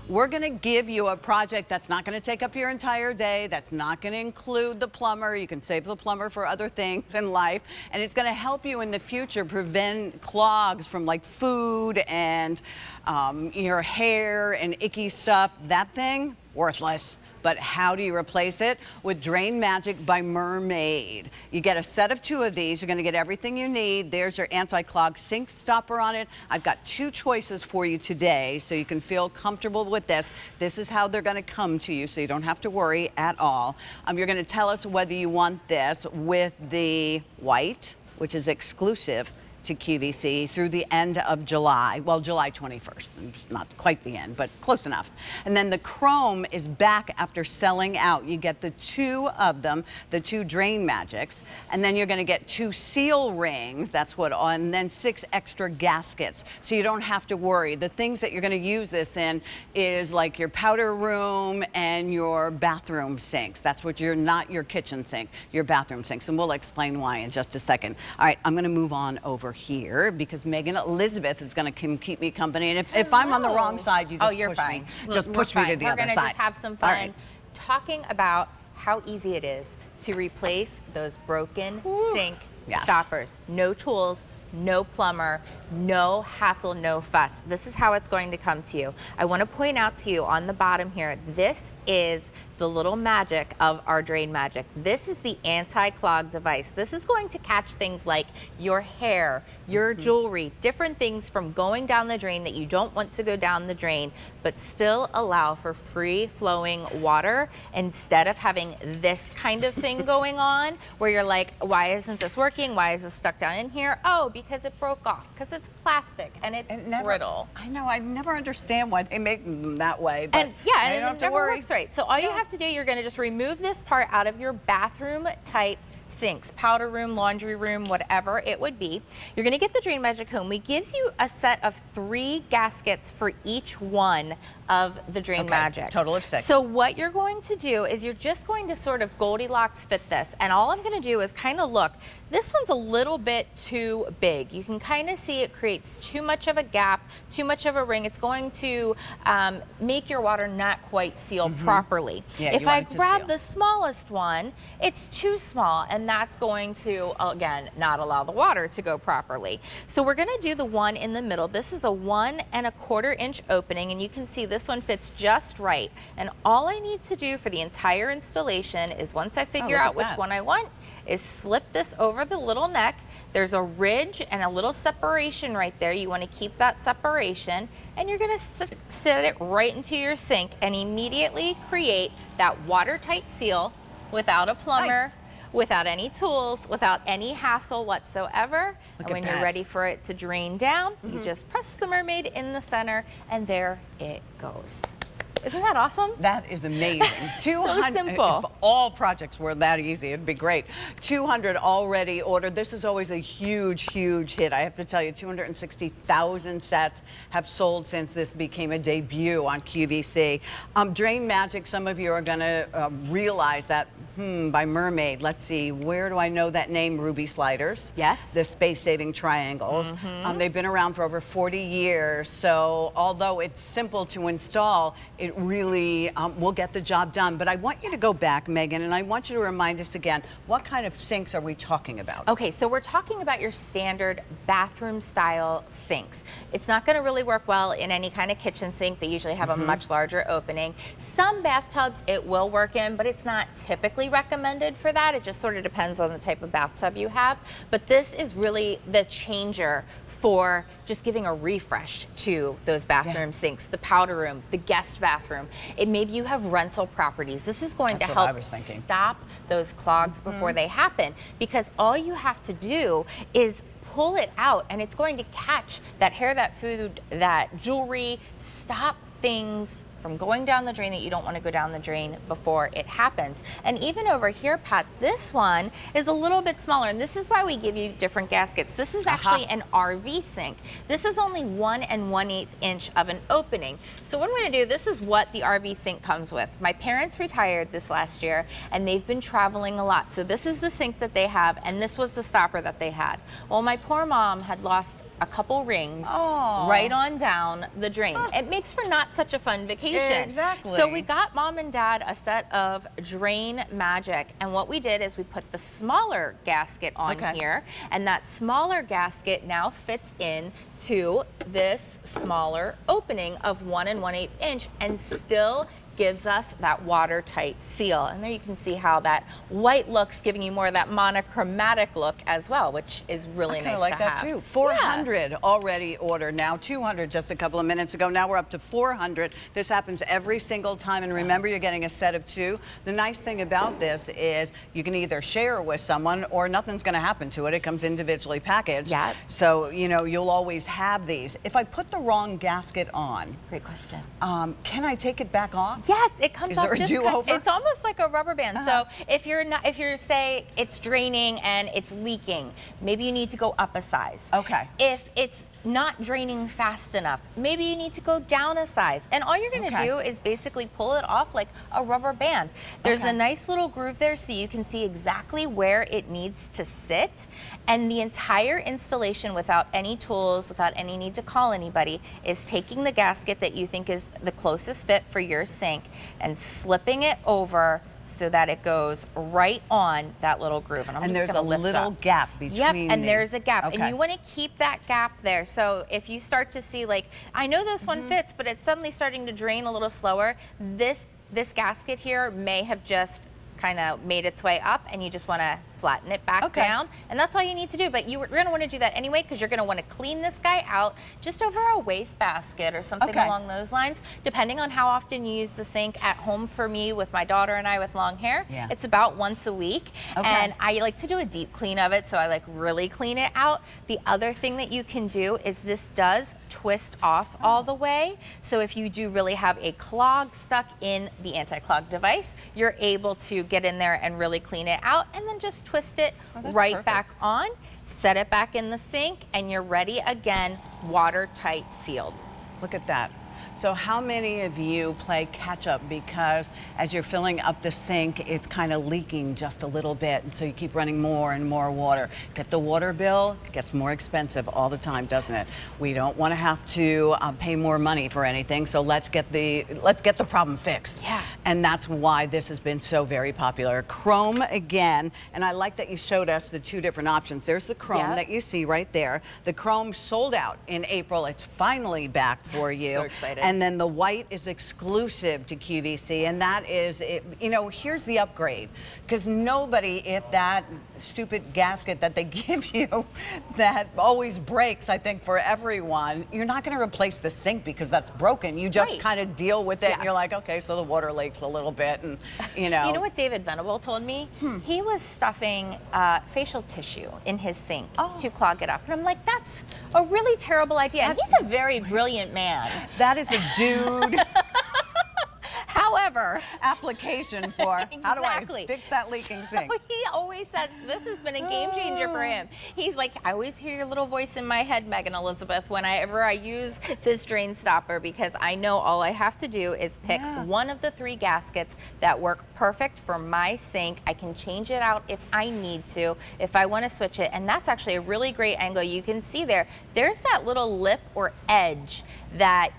We're going to give you a project that's not going to take up your entire day, that's not going to include the plumber. You can save the plumber for other things in life, and it's going to help you in the future prevent clogs from like food and your hair and icky stuff. That thing, worthless. But how do you replace it? With Drain Magic by Mer-Maid. You get a set of 2 of these. You're going to get everything you need. There's your anti-clog sink stopper on it. I've got 2 choices for you today, so you can feel comfortable with this. This is how they're going to come to you, so you don't have to worry at all. You're going to tell us whether you want this with the white, which is exclusive to QVC through the end of July. Well, July 21st. It's not quite the end, but close enough. And then the chrome is back after selling out. You get the 2 of them, the 2 Drain Magics, and then you're going to get 2 seal rings. That's what, and then 6 extra gaskets. So you don't have to worry. The things that you're going to use this in is like your powder room and your bathroom sinks. That's what not your kitchen sink, your bathroom sinks. And we'll explain why in just a second. All right, I'm going to move on over here because Megan Elizabeth is going to keep me company, and if I'm on the wrong side, you just push me. Just push me to the other side. We're going to just have some fun talking about how easy it is to replace those broken sink stoppers. No tools, no plumber, no hassle, no fuss. This is how it's going to come to you. I want to point out to you on the bottom here, this is the little magic of our Drain Magic. This is the anti-clog device. This is going to catch things like your hair, your jewelry, different things from going down the drain that you don't want to go down the drain, but still allow for free flowing water instead of having this kind of thing going on where you're like, why isn't this working? Why is this stuck down in here? Oh, because it broke off, because it's plastic and it's brittle. I know, I never understand why they make them that way, but and yeah, I don't have to worry. Works right. So all you have to do, you're going to just remove this part out of your bathroom type sinks, powder room, laundry room, whatever it would be. You're going to get the Drain Magic home. We gives you a set of 3 gaskets for each one of the Drain Magic. Total of 6. So what you're going to do is you're just going to sort of Goldilocks fit this, and all I'm going to do is kind of look. This one's a little bit too big. You can kind of see it creates too much of a gap, too much of a ring. It's going to make your water not quite seal properly. Yeah, if I grab the smallest one, it's too small, and that's going to, again, not allow the water to go properly. So we're going to do the one in the middle. This is a 1 1/4 inch opening, and you can see this one fits just right. And all I need to do for the entire installation is, once I figure out which one I want, is slip this over the little neck. There's a ridge and a little separation right there. You want to keep that separation, and you're going to set it right into your sink and immediately create that watertight seal without a plumber, without any tools, without any hassle whatsoever. And when you're ready for it to drain down, you just press the Mer-Maid in the center, and there it goes. Isn't that awesome? That is amazing. 200, so simple. If all projects were that easy, it'd be great. 200 already ordered. This is always a huge, huge hit. I have to tell you, 260,000 sets have sold since this became a debut on QVC. Drain Magic, some of you are going to realize that, by Mer-Maid. Let's see, where do I know that name? Ruby Sliders. Yes. The space-saving triangles. They've been around for over 40 years, so although it's simple to install, it really will get the job done. But I want you to go back, Megan, and I want you to remind us again, what kind of sinks are we talking about? Okay, so we're talking about your standard bathroom style sinks. It's not going to really work well in any kind of kitchen sink. They usually have a much larger opening. Some bathtubs it will work in, but it's not typically recommended for that. It just sort of depends on the type of bathtub you have. But this is really the changer for just giving a refresh to those bathroom sinks, the powder room, the guest bathroom. Maybe you have rental properties. This is going to help stop those clogs before they happen, because all you have to do is pull it out, and it's going to catch that hair, that food, that jewelry, stop things from going down the drain that you don't want to go down the drain before it happens. And even over here, Pat, this one is a little bit smaller, and this is why we give you different gaskets. This is actually an RV sink. This is only 1 1/8 inch of an opening. So what I'm going to do, this is what the RV sink comes with. My parents retired this last year, and they've been traveling a lot. So this is the sink that they have, and this was the stopper that they had. Well, my poor mom had lost a couple rings right on down the drain. It makes for not such a fun vacation installation. Exactly. So we got mom and dad a set of Drain Magic, and what we did is we put the smaller gasket on here, and that smaller gasket now fits in to this smaller opening of 1 1/8 inch and still gives us that watertight seal. And there you can see how that white looks, giving you more of that monochromatic look as well, which is really nice to have. I like that too. 400 already ordered now, 200 just a couple of minutes ago. Now we're up to 400. This happens every single time, and remember, you're getting a set of 2. The nice thing about this is you can either share with someone or nothing's going to happen to it. It comes individually packaged. Yeah. So, you know, you'll always have these. If I put the wrong gasket on, Great question. can I take it back off? Yes, it comes Is off there a just do-over? it's almost like a rubber band. So if you're say it's draining and it's leaking, maybe you need to go up a size. Okay. If it's not draining fast enough, maybe you need to go down a size. And all you're going to do is basically pull it off like a rubber band. There's a nice little groove there so you can see exactly where it needs to sit. And the entire installation, without any tools, without any need to call anybody, is taking the gasket that you think is the closest fit for your sink and slipping it over so that it goes right on that little groove. And I'm just there's a gonna lift little up. gap between. Yep, and there's a gap. Okay. And you want to keep that gap there. So if you start to see, like, I know this one fits, but it's suddenly starting to drain a little slower, this gasket here may have just kind of made its way up, and you just want to flatten it back down, and that's all you need to do. But you're going to want to do that anyway, because you're going to want to clean this guy out just over a wastebasket or something along those lines, depending on how often you use the sink. At home, for me, with my daughter and I with long hair, it's about once a week, and I like to do a deep clean of it, so I like really clean it out. The other thing that you can do is this does twist off all the way, so if you do really have a clog stuck in the anti-clog device, you're able to get in there and really clean it out, and then just twist it right back on, set it back in the sink, and you're ready again, watertight sealed. Look at that. So how many of you play catch up because as you're filling up the sink, it's kind of leaking just a little bit, and so you keep running more and more water? Get the water bill, it gets more expensive all the time, doesn't it? We don't want to have to pay more money for anything, so let's get the problem fixed. Yeah. And that's why this has been so very popular. Chrome again, and I like that you showed us the 2 different options. There's the chrome that you see right there. The chrome sold out in April. It's finally back for you. So excited. And then the white is exclusive to QVC, and that is, you know, here's the upgrade. Because nobody, if that stupid gasket that they give you that always breaks, I think, for everyone, you're not going to replace the sink because that's broken. You just kind of deal with it, and you're like, okay, so the water leaks a little bit, and, you know. You know what David Venable told me? He was stuffing facial tissue in his sink to clog it up. And I'm like, that's a really terrible idea. And he's a very brilliant man. That is a dude. However, application for how do I fix that leaking sink? So he always says this has been a game changer for him. He's like, I always hear your little voice in my head, Megan Elizabeth, whenever I use this drain stopper, because I know all I have to do is pick one of the 3 gaskets that work perfect for my sink. I can change it out if I need to, if I want to switch it. And that's actually a really great angle. You can see there's that little lip or edge that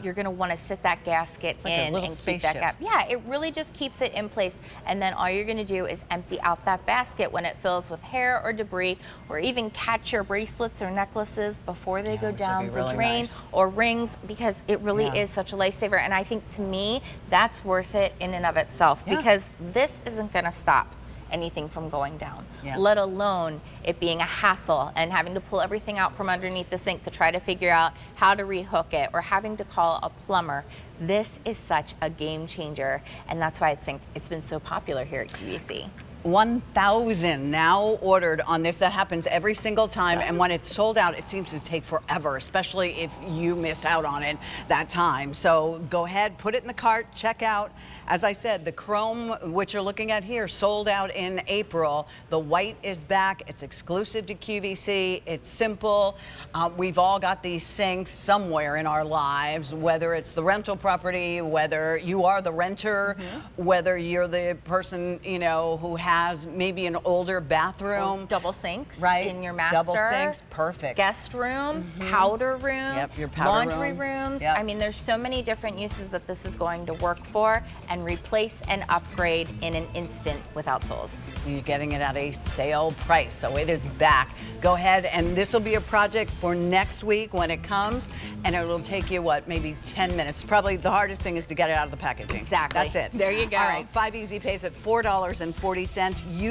you're going to want to sit that gasket in and keep that gap. Yeah, it really just keeps it in place. And then all you're going to do is empty out that basket when it fills with hair or debris, or even catch your bracelets or necklaces before they go down the drain, or rings, because it really is such a lifesaver. And I think, to me, that's worth it in and of itself, because this isn't going to stop anything from going down, let alone it being a hassle and having to pull everything out from underneath the sink to try to figure out how to rehook it, or having to call a plumber. This is such a game changer, and that's why it's been so popular here at QVC. 1,000 now ordered on this. That happens every single time, and when it's sold out, it seems to take forever, especially if you miss out on it that time. So go ahead, put it in the cart, check out. As I said, the chrome, which you're looking at here, sold out in April. The white is back. It's exclusive to QVC. It's simple. We've all got these sinks somewhere in our lives, whether it's the rental property, whether you are the renter, whether you're the person, you know, who has has maybe an older bathroom. Double sinks Right. in your master. Double sinks, perfect. Guest room, powder room, Yep, your powder laundry room. rooms. Yep. I mean, there's so many different uses that this is going to work for, and replace and upgrade in an instant without tools. You're getting it at a sale price, so it is back. Go ahead, and this will be a project for next week when it comes, and it will take you, what, maybe 10 minutes. Probably the hardest thing is to get it out of the packaging. Exactly. That's it. There you go. All right, 5 easy pays at $4.40.